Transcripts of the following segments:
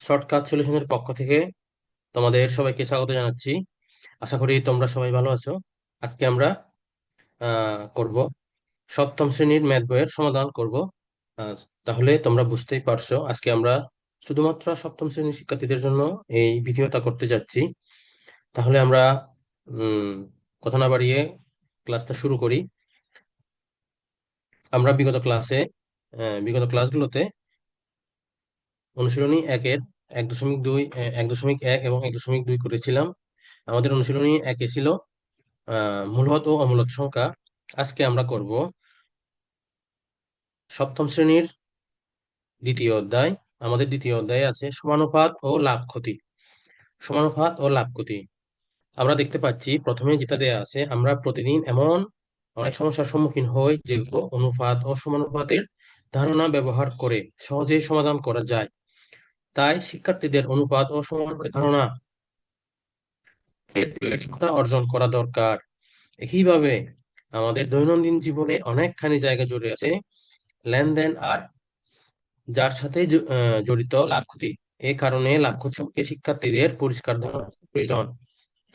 Shortcut সলিউশনের পক্ষ থেকে তোমাদের সবাইকে স্বাগত জানাচ্ছি। আশা করি তোমরা সবাই ভালো আছো। আজকে আমরা করব সপ্তম শ্রেণীর ম্যাথ বইয়ের সমাধান করব। আহ, তাহলে তোমরা বুঝতেই পারছো আজকে আমরা শুধুমাত্র সপ্তম শ্রেণীর শিক্ষার্থীদের জন্য এই ভিডিওটা করতে যাচ্ছি। তাহলে আমরা উম কথা না বাড়িয়ে ক্লাসটা শুরু করি। আমরা বিগত ক্লাসগুলোতে অনুশীলনী একের 1.2 1.1 এবং 1.2 করেছিলাম। আমাদের অনুশীলনী একে ছিল মূলদ ও অমূলদ সংখ্যা। আজকে আমরা করব সপ্তম শ্রেণীর দ্বিতীয় অধ্যায়। আমাদের দ্বিতীয় অধ্যায়ে আছে সমানুপাত ও লাভ ক্ষতি। সমানুপাত ও লাভ ক্ষতি আমরা দেখতে পাচ্ছি প্রথমে যেটা দেয়া আছে, আমরা প্রতিদিন এমন অনেক সমস্যার সম্মুখীন হই যেগুলো অনুপাত ও সমানুপাতের ধারণা ব্যবহার করে সহজেই সমাধান করা যায়। তাই শিক্ষার্থীদের অনুপাত ও সমানুপাতের ধারণা অর্জন করা দরকার। একইভাবে আমাদের দৈনন্দিন জীবনে অনেকখানি জায়গা জুড়ে আছে লেনদেন আর যার সাথে জড়িত লাভ ক্ষতি। এ কারণে লাভ ক্ষতি সম্পর্কে শিক্ষার্থীদের পরিষ্কার ধারণা প্রয়োজন।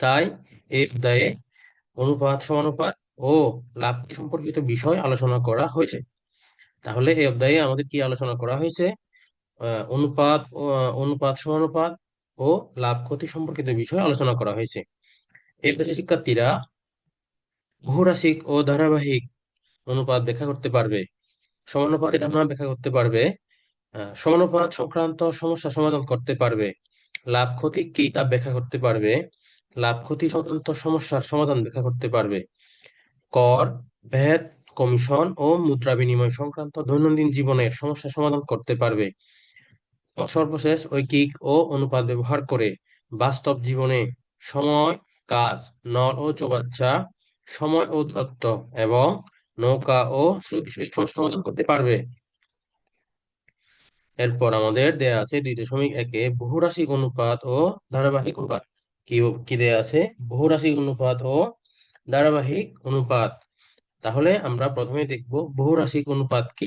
তাই এই অধ্যায়ে অনুপাত, সমানুপাত ও লাভ ক্ষতি সম্পর্কিত বিষয় আলোচনা করা হয়েছে। তাহলে এই অধ্যায়ে আমাদের কি আলোচনা করা হয়েছে? অনুপাত, সমানুপাত ও লাভ ক্ষতি সম্পর্কিত বিষয় আলোচনা করা হয়েছে। এই অধ্যায়ে শিক্ষার্থীরা বহুরাশিক ও ধারাবাহিক অনুপাত ব্যাখ্যা করতে পারবে, সমানুপাতের ধারণা ব্যাখ্যা করতে পারবে, সমানুপাত সংক্রান্ত সমস্যা সমাধান করতে পারবে, লাভ ক্ষতি কি তা ব্যাখ্যা করতে পারবে, লাভ ক্ষতি সংক্রান্ত সমস্যার সমাধান ব্যাখ্যা করতে পারবে, কর, ভ্যাট, কমিশন ও মুদ্রা বিনিময় সংক্রান্ত দৈনন্দিন জীবনের সমস্যা সমাধান করতে পারবে। সর্বশেষ ঐকিক ও অনুপাত ব্যবহার করে বাস্তব জীবনে সময়, কাজ, নল ও চৌবাচ্চা, সময় ও দূরত্ব এবং নৌকা ও সমস্যা সমাধান করতে পারবে। এরপর আমাদের দেয়া আছে 2.1-এ বহুরাশিক অনুপাত ও ধারাবাহিক অনুপাত। কি কি দেয়া আছে? বহুরাশিক অনুপাত ও ধারাবাহিক অনুপাত। তাহলে আমরা প্রথমে দেখব বহুরাশিক অনুপাত কি।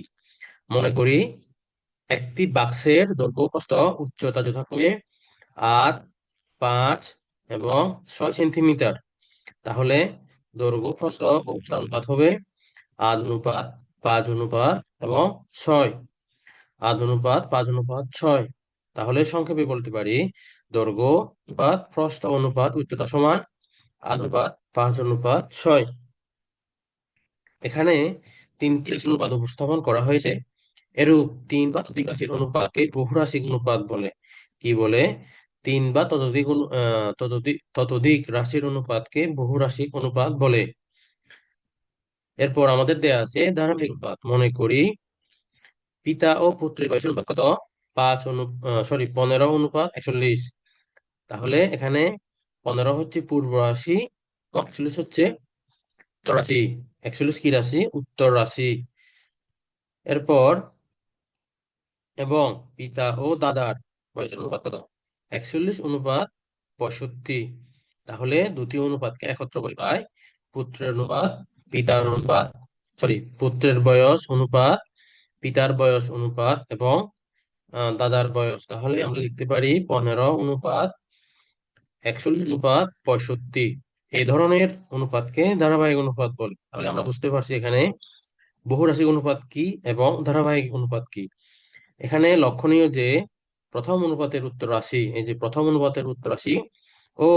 মনে করি একটি বাক্সের দৈর্ঘ্য, প্রস্থ, উচ্চতা যথাক্রমে 8, 5 এবং 6 সেন্টিমিটার। তাহলে দৈর্ঘ্য, প্রস্থ ও উচ্চতার অনুপাত হবে 8 অনুপাত 5 অনুপাত এবং 6। 8 অনুপাত 5 অনুপাত 6। তাহলে সংক্ষেপে বলতে পারি দৈর্ঘ্য অনুপাত প্রস্থ অনুপাত উচ্চতা সমান 8 অনুপাত 5 অনুপাত 6। এখানে তিনটি অনুপাত উপস্থাপন করা হয়েছে। এরূপ তিন বা ততোধিক রাশির অনুপাতকে বহুরাশিক অনুপাত বলে। কি বলে? তিন বা ততোধিক রাশির অনুপাতকে বহুরাশিক অনুপাত বলে। এরপর আমাদের দেয়া আছে ধারাবাহিক অনুপাত। মনে করি পিতা ও পুত্রের বয়সের অনুপাত কত? 15 অনুপাত 41। তাহলে এখানে 15 হচ্ছে পূর্ব রাশি, 41 হচ্ছে উত্তর রাশি। 41 কি রাশি? উত্তর রাশি। এরপর এবং পিতা ও দাদার বয়সের অনুপাত কত? 41 অনুপাত 65। তাহলে দুটি অনুপাতকে একত্র করি পাই পুত্রের অনুপাত পিতার অনুপাত, পুত্রের বয়স অনুপাত পিতার বয়স অনুপাত এবং দাদার বয়স। তাহলে আমরা লিখতে পারি 15 অনুপাত 41 অনুপাত 65। এই ধরনের অনুপাতকে ধারাবাহিক অনুপাত বলে। তাহলে আমরা বুঝতে পারছি এখানে বহুরাশিক অনুপাত কি এবং ধারাবাহিক অনুপাত কি। এখানে লক্ষণীয় যে প্রথম অনুপাতের উত্তর রাশি, এই যে প্রথম অনুপাতের উত্তর রাশি ও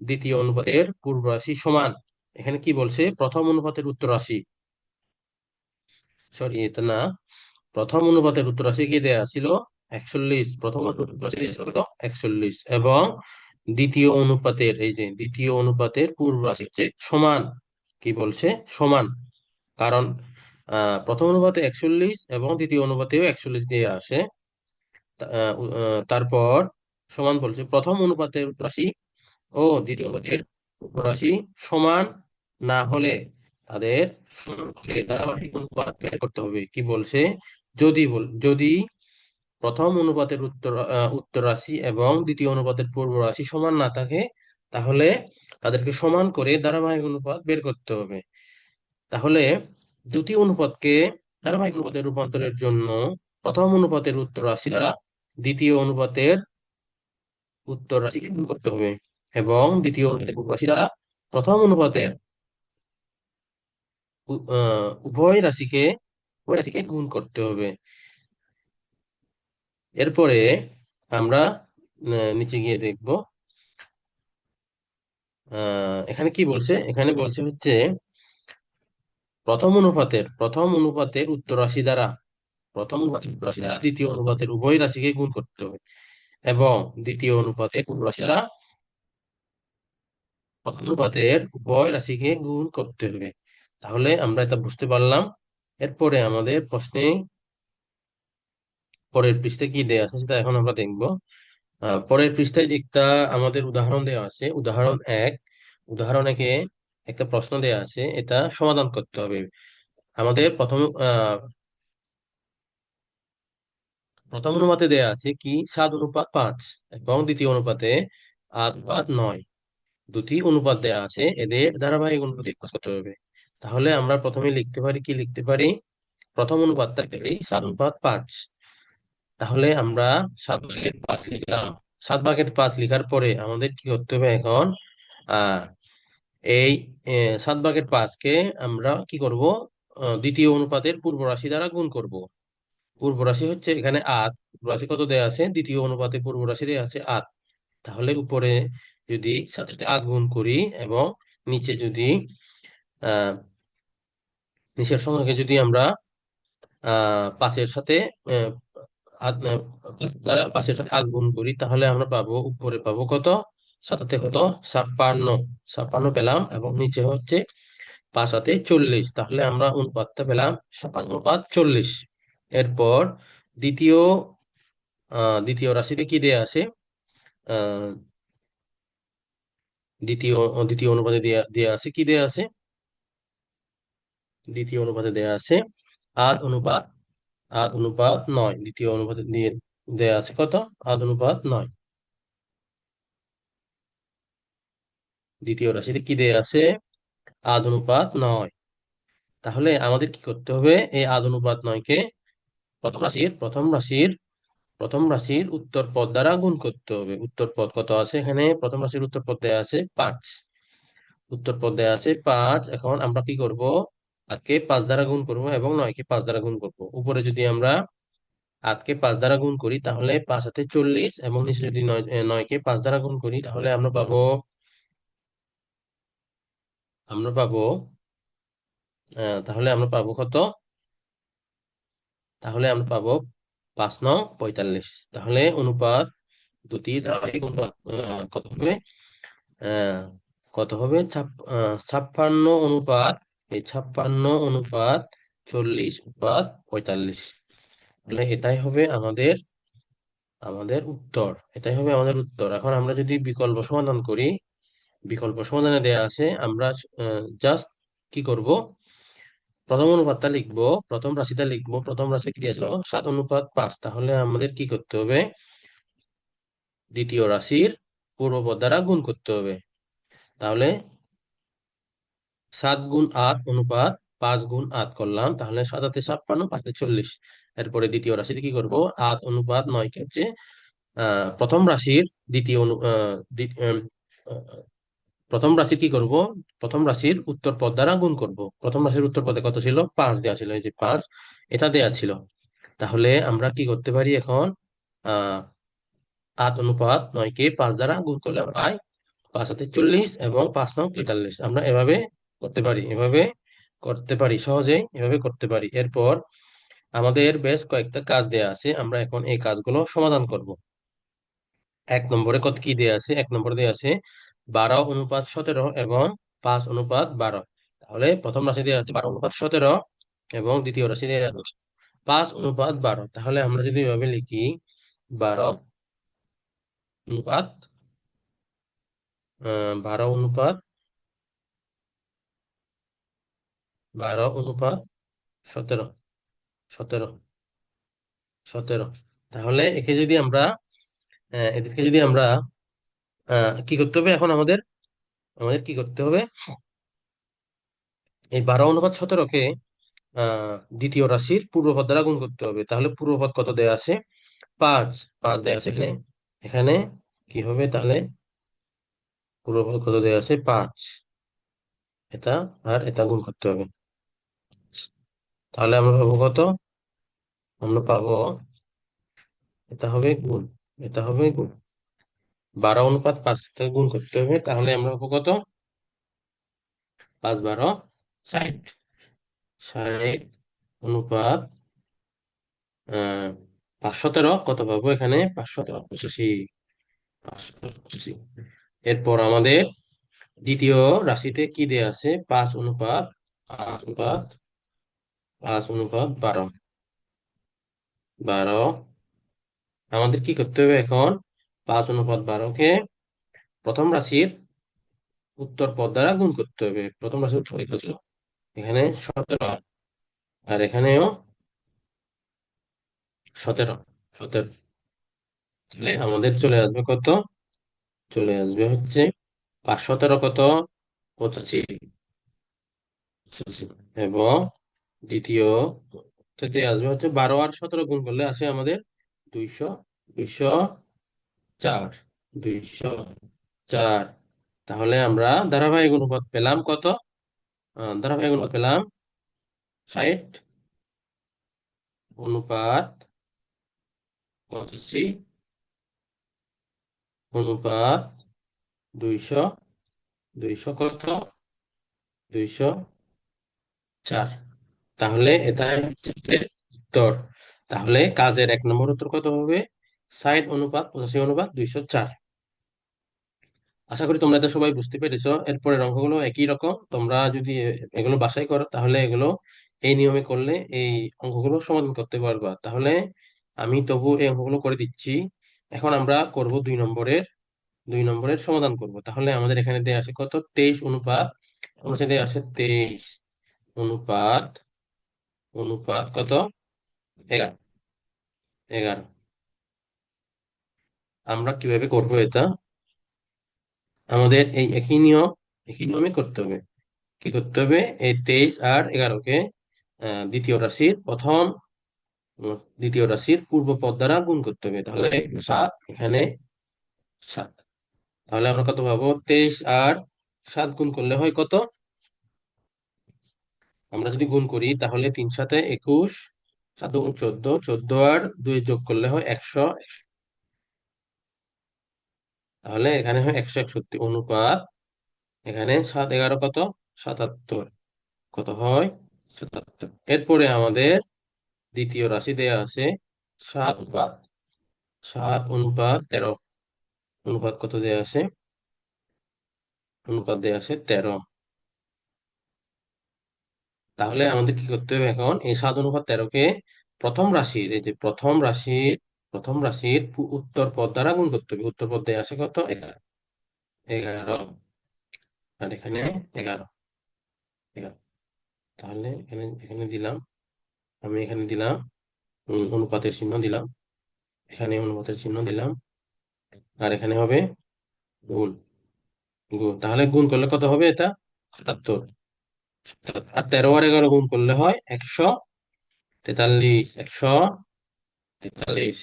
দ্বিতীয় অনুপাতের পূর্ব রাশি সমান। এখানে কি বলছে? প্রথম অনুপাতের উত্তর রাশি, এটা না, প্রথম অনুপাতের উত্তর রাশি কি দেয়া ছিল? 41। প্রথম অনুপাতের উত্তর রাশি দেয়া ছিল কত? 41। এবং দ্বিতীয় অনুপাতের পূর্ব রাশি হচ্ছে সমান। কি বলছে? সমান। কারণ প্রথম অনুপাতে 41 এবং দ্বিতীয় অনুপাতেও 41 দিয়ে আসে। তারপর সমান বলছে প্রথম অনুপাতের রাশি ও দ্বিতীয় অনুপাতের রাশি সমান না হলে তাদের ধারাবাহিক অনুপাত বের করতে হবে। কি বলছে? যদি প্রথম অনুপাতের উত্তর রাশি এবং দ্বিতীয় অনুপাতের পূর্ব রাশি সমান না থাকে, তাহলে তাদেরকে সমান করে ধারাবাহিক অনুপাত বের করতে হবে। তাহলে দুটি অনুপাতকে ধারাবাহিক অনুপাতে রূপান্তরের জন্য প্রথম অনুপাতের উত্তর রাশি দ্বারা দ্বিতীয় অনুপাতের উত্তর রাশিকে গুণ করতে হবে, এবং দ্বিতীয় অনুপাতের পূর্ব রাশি দ্বারা প্রথম অনুপাতের উভয় রাশিকে গুণ করতে হবে। এরপরে আমরা নিচে গিয়ে দেখব এখানে কি বলছে। এখানে বলছে হচ্ছে প্রথম অনুপাতের উত্তর রাশি দ্বারা দ্বিতীয় অনুপাতের উভয় রাশিকে গুণ করতে হবে, এবং দ্বিতীয় অনুপাতের পূর্ব রাশি দ্বারা প্রথম অনুপাতের উভয় রাশিকে গুণ করতে হবে। তাহলে আমরা এটা বুঝতে পারলাম। এরপরে আমাদের প্রশ্নে পরের পৃষ্ঠায় কি দেয়া আছে সেটা এখন আমরা দেখব। পরের পৃষ্ঠায় যে একটা আমাদের উদাহরণ দেওয়া আছে, উদাহরণ একে একটা প্রশ্ন দেওয়া আছে, এটা সমাধান করতে হবে। আমাদের প্রথম অনুপাতে দেয়া আছে কি 7:5, এবং দ্বিতীয় অনুপাতে 8:9। দুটি অনুপাত দেয়া আছে, এদের ধারাবাহিক অনুপাত প্রকাশ করতে হবে। তাহলে আমরা প্রথমে লিখতে পারি, কি লিখতে পারি? প্রথম অনুপাতটা লিখি 7:5। তাহলে আমরা 7/5 লিখলাম। 7/5 লিখার পরে আমাদের কি করতে হবে এখন? আহ এই 7/5 কে আমরা কি করব? দ্বিতীয় অনুপাতের পূর্ব রাশি দ্বারা গুণ করব। পূর্ব রাশি হচ্ছে এখানে 8। পূর্ব রাশি কত দেয়া আছে? দ্বিতীয় অনুপাতে পূর্ব রাশি দেয়া আছে 8। তাহলে উপরে যদি 7 8 গুণ করি, এবং নিচে যদি আহ নিচের সংখ্যাকে যদি আমরা 5-এর সাথে আহ, পাঁচের সাথে 8 গুণ করি, তাহলে আমরা পাবো, উপরে পাবো কত? 7 কত? 56। 56 পেলাম, এবং নিচে হচ্ছে 5 × 40। তাহলে আমরা অনুপাতটা পেলাম 56:40। এরপর দ্বিতীয় দ্বিতীয় রাশিতে কি দেয়া আছে? আহ দ্বিতীয় দ্বিতীয় অনুপাতে দেয়া দেয়া আছে, কি দেয়া আছে? দ্বিতীয় অনুপাতে দেয়া আছে 8:9। দ্বিতীয় অনুপাতে দিয়ে দেয়া আছে কত? 8:9। দ্বিতীয় রাশিতে কি দেয়া আছে? 8:9। তাহলে আমাদের কি করতে হবে? এই 8:9-কে প্রথম রাশির উত্তর পদ দ্বারা গুণ করতে হবে। উত্তর পদ কত আছে এখানে? প্রথম রাশির উত্তর পদ দেয়া আছে 5। উত্তর পদ দেয়া আছে 5। এখন আমরা কি করব? 8কে 5 দ্বারা গুণ করব, এবং 9কে 5 দ্বারা গুণ করব। উপরে যদি আমরা 8কে 5 দ্বারা গুণ করি, তাহলে 5 × 8 = 40, এবং নিচে যদি 9কে 5 দ্বারা গুণ করি, তাহলে আমরা পাবো কত? তাহলে আমরা পাবো 5×9 = 45। তাহলে অনুপাত দুটি ধারাবাহিক অনুপাত আহ, কত হবে? 56 অনুপাত, এই 56 অনুপাত 40/45। তাহলে এটাই হবে আমাদের উত্তর। এখন আমরা যদি বিকল্প সমাধান করি, বিকল্প সমাধানে দেয়া আছে, আমরা জাস্ট কি করব? প্রথম রাশিটা লিখবো। প্রথম রাশি কি দিয়েছিল? 7:5। তাহলে আমাদের কি করতে হবে? দ্বিতীয় রাশির পূর্বপদ দ্বারা গুণ করতে হবে। তাহলে 7×8 = 5 × 8 করলাম, তাহলে 7×8 = 56, 5×40। এরপরে দ্বিতীয় রাশিতে কি করব? 8:9-কে হচ্ছে প্রথম রাশির দ্বিতীয় অনু আহ, দ্বি- আম, আহ, প্রথম রাশি কি করব? প্রথম রাশির উত্তর পদ দ্বারা গুণ করব। প্রথম রাশির উত্তর পদে কত ছিল? 5 দেওয়া ছিল, এই যে 5, এটা দেয়া ছিল। তাহলে আমরা কি করতে পারি এখন? আহ 8:9-কে 5 দ্বারা গুণ করলে আমরা পাই 5×7 = 40, এবং 5×9 = 45। আমরা এভাবে করতে পারি সহজেই, এভাবে করতে পারি। এরপর আমাদের বেশ কয়েকটা কাজ দেয়া আছে, আমরা এখন এই কাজগুলো সমাধান করব। 1 নম্বরে কত কি দেয়া আছে? 1 নম্বরে দেয়া আছে 12:17 এবং 5:12। তাহলে প্রথম রাশি দেয়া আছে 12:17, এবং দ্বিতীয় রাশি দেয়া আছে 5:12। তাহলে আমরা যদি এভাবে লিখি, 12 অনুপাত 17, 17, 17। তাহলে এদেরকে যদি আমরা কি করতে হবে এখন? আমাদের কি করতে হবে? এই 12:17-কে দ্বিতীয় রাশির পূর্বপদ দ্বারা গুণ করতে হবে। তাহলে পূর্বপদ কত দেয়া আছে? 5। 5 দেয়া আছে এখানে। এখানে কি হবে তাহলে? পূর্বপদ কত দেওয়া আছে? 5। এটা আর এটা গুণ করতে হবে। তাহলে আমরা পাবো কত? আমরা পাবো, এটা হবে গুণ, এটা হবে গুণ, 12:5 গুণ করতে হবে। তাহলে আমরা পাবো কত? 5 × 12 = 60। 60 অনুপাত 517 কত পাবো এখানে? 585। 585। এরপর আমাদের দ্বিতীয় রাশিতে কি দেয়া আছে? 5:5:5:12। 12। আমাদের কি করতে হবে এখন? 5:12 কে প্রথম রাশির উত্তর পদ দ্বারা গুণ করতে হবে। প্রথম রাশির উত্তর কত? এখানে 17, আর এখানেও 17। 17। তাহলে আমাদের চলে আসবে কত? চলে আসবে হচ্ছে 517 কত? 85। 85। এবং দ্বিতীয় থেকে আসবে হচ্ছে 12 আর 17 গুণ করলে আসে আমাদের 200। 204। 204। তাহলে আমরা ধারাবাহিক অনুপাত পেলাম কত? ধারাবাহিক অনুপাত পেলাম 60 অনুপাত 85 অনুপাত 200। 200 কত? 204। তাহলে এটা হচ্ছে আমাদের উত্তর। তাহলে কাজের 1 নম্বর উত্তর কত হবে? 60:85:204। আশা করি তোমরা এটা সবাই বুঝতে পেরেছো। এরপরের অঙ্কগুলো একই রকম। তোমরা যদি এগুলো বাছাই করো তাহলে এগুলো এই নিয়মে করলে এই অঙ্কগুলো সমাধান করতে পারবা। তাহলে আমি তবু এই অঙ্কগুলো করে দিচ্ছি। এখন আমরা করব 2 নম্বরের সমাধান করব। তাহলে আমাদের এখানে দেয়া আছে কত? 23 অনুপাত, আমার সাথে দেয়া আছে 23 অনুপাত অনুপাত কত? 11। 11। আমরা কিভাবে করব এটা? আমাদের এই একই নিয়মে করতে হবে। কি করতে হবে? এই 23 আর 11-কে দ্বিতীয় রাশির দ্বিতীয় রাশির পূর্ব পদ দ্বারা গুণ করতে হবে। তাহলে 7, এখানে 7। তাহলে আমরা কত পাবো? 23 আর 7 গুণ করলে হয় কত? আমরা যদি গুণ করি তাহলে 3 × 7 = 21, 7 × 14, 14 আর 2 যোগ করলে হয় 100। তাহলে এখানে হয় 161 অনুপাত, এখানে 7 11 কত? 77। কত হয়? 77। এরপরে আমাদের দ্বিতীয় রাশি দেয়া আছে 7:13। অনুপাত কত দেয়া আছে? অনুপাত দেয়া আছে 13। তাহলে আমাদের কি করতে হবে এখন? এই 7:13-কে প্রথম রাশির, এই যে প্রথম রাশির উত্তর পদ দ্বারা গুণ করতে হবে। উত্তর পদ দেয়া আছে কত? 11। 11 আর এখানে 11। 11। তাহলে এখানে এখানে দিলাম, আমি এখানে দিলাম অনুপাতের চিহ্ন দিলাম, এখানে অনুপাতের চিহ্ন দিলাম, আর এখানে হবে গুণ। গুণ, তাহলে গুণ করলে কত হবে এটা? 77। আর 13 আর 11 গুণ করলে হয় 143। 143।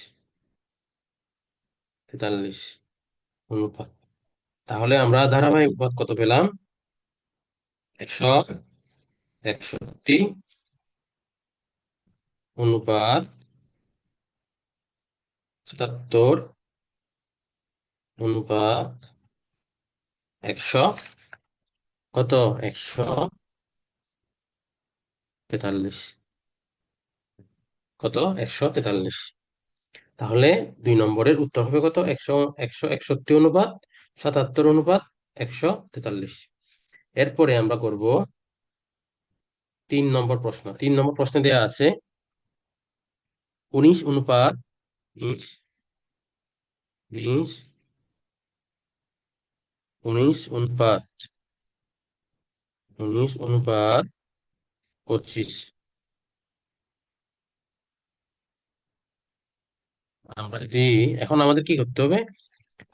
43 অনুপাত। তাহলে আমরা ধারাবাহিক অনুপাত কত পেলাম? 161 অনুপাত 77 অনুপাত 100 কত? 143। কত? 143। তাহলে 2 নম্বরের উত্তর হবে কত? 161 অনুপাত 77 অনুপাত 143। এরপরে আমরা করব 3 নম্বর প্রশ্ন। 3 নম্বর প্রশ্নে দেয়া আছে 19 অনুপাত 20, 20, 19 অনুপাত 25। আমরা যদি এখন আমাদের কি করতে হবে?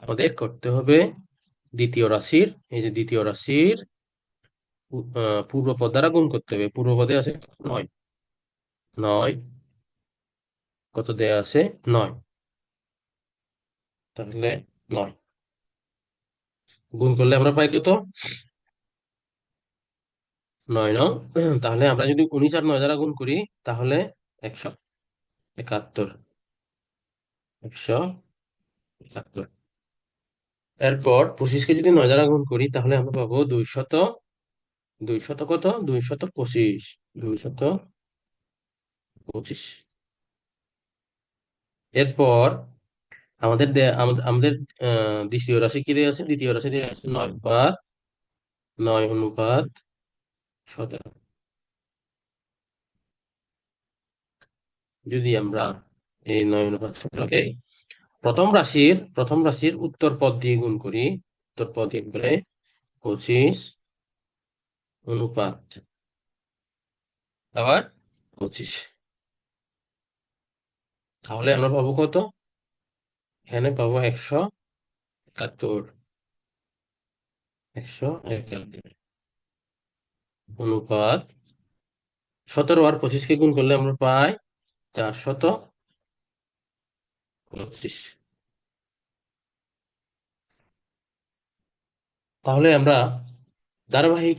আমাদের করতে হবে দ্বিতীয় রাশির, এই যে দ্বিতীয় রাশির পূর্ব পদ দ্বারা গুণ করতে হবে। পূর্ব পদে আছে 9। 9 কত দেয়া আছে? 9। তাহলে 9। গুণ করলে আমরা পাই কত? 9 9। তাহলে আমরা যদি 19 আর 9 দ্বারা গুণ করি তাহলে 171। 171। এরপর 25-কে যদি 9 দ্বারা গুণ করি তাহলে আমরা পাবো 200। 200 কত? 225। 225। এরপর আমাদের দ্বিতীয় রাশি কি দেওয়া আছে? দ্বিতীয় রাশি দেওয়া আছে 9/9/17। যদি আমরা এই 9/17কে প্রথম রাশির উত্তর পদ দিয়ে গুণ করি, উত্তর পদ করে 25 আবার 25, তাহলে আমরা পাবো কত? এখানে পাবো 171। 171 অনুপাত 17 আর 25-কে গুণ করলে আমরা পাই 425। তাহলে আমরা ধারাবাহিক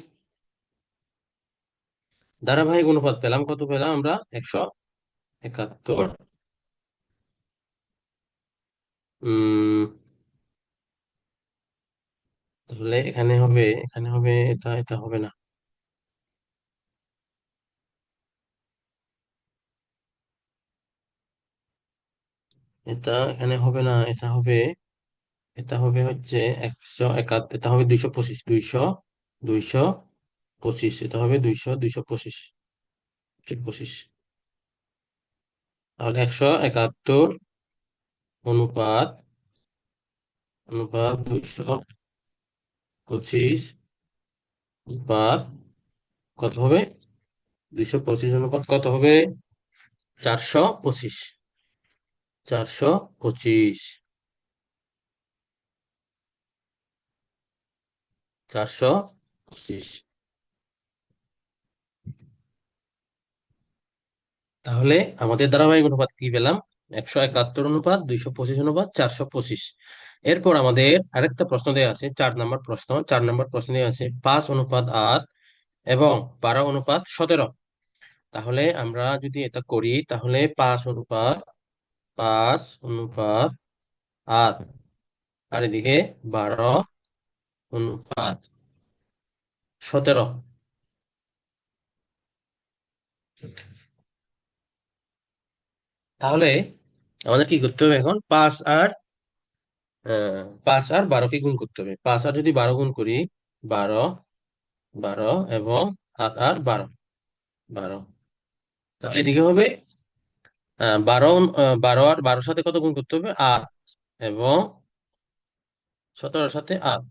ধারাবাহিক অনুপাত পেলাম, কত পেলাম আমরা? 171। উম তাহলে এখানে হবে এটা, এটা হবে না। এটা এখানে হবে না, এটা হবে হচ্ছে 171, এটা হবে 225। 225, এটা হবে 225। 25। তাহলে 171 অনুপাত অনুপাত 225 অনুপাত কত হবে? 225 অনুপাত কত হবে? 425। 425। 425। তাহলে আমাদের ধারাবাহিক অনুপাত কি পেলাম? 171 অনুপাত 225 অনুপাত 425। এরপর আমাদের আরেকটা প্রশ্ন দেওয়া আছে, 4 নম্বর প্রশ্ন। 4 নম্বর প্রশ্ন দেওয়া আছে 5:8 এবং 12:17। তাহলে আমরা যদি এটা করি তাহলে 5:8 আর এদিকে 12:17। তাহলে আমাদের কি করতে হবে এখন? 5 আর 12কে গুণ করতে হবে। 5 আর 12 গুণ করি, 12 12 এবং 8 আর 12। 12, তাহলে এদিকে হবে 12। 12 আর 12-র সাথে কত গুণ করতে হবে? 8। এবং 17-র সাথে 8।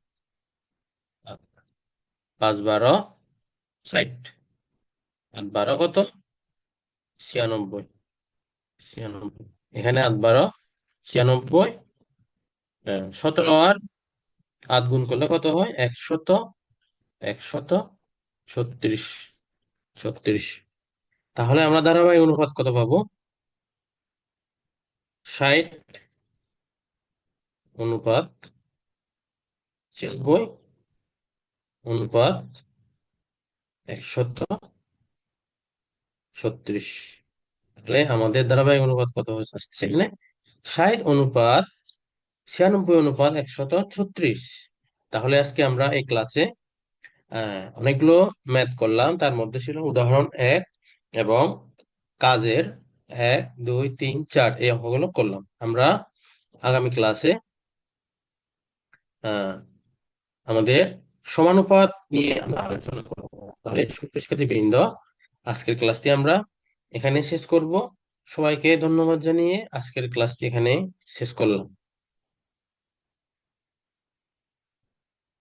5 12 60। 8 12 কত? 96। 96। এখানে 8 12 96। 17 আর 8 গুণ করলে কত হয়? 136। 36। তাহলে আমরা ধারাবাহিক অনুপাত কত পাবো? 60 অনুপাত 90 অনুপাত 136। তাহলে আমাদের ধারাবাহিক অনুপাত কত আসছে এখানে? 60 অনুপাত 96 অনুপাত 136। তাহলে আজকে আমরা এই ক্লাসে অনেকগুলো ম্যাথ করলাম, তার মধ্যে ছিল উদাহরণ 1 এবং কাজের 1 2 3 4 এই অঙ্কগুলো করলাম। আমরা আগামী ক্লাসে আহ আমাদের সমানুপাত নিয়ে আমরা আলোচনা করবো। তাহলে শিক্ষার্থীবৃন্দ, আজকের ক্লাসটি আমরা এখানে শেষ করব। সবাইকে ধন্যবাদ জানিয়ে আজকের ক্লাসটি এখানে শেষ করলাম।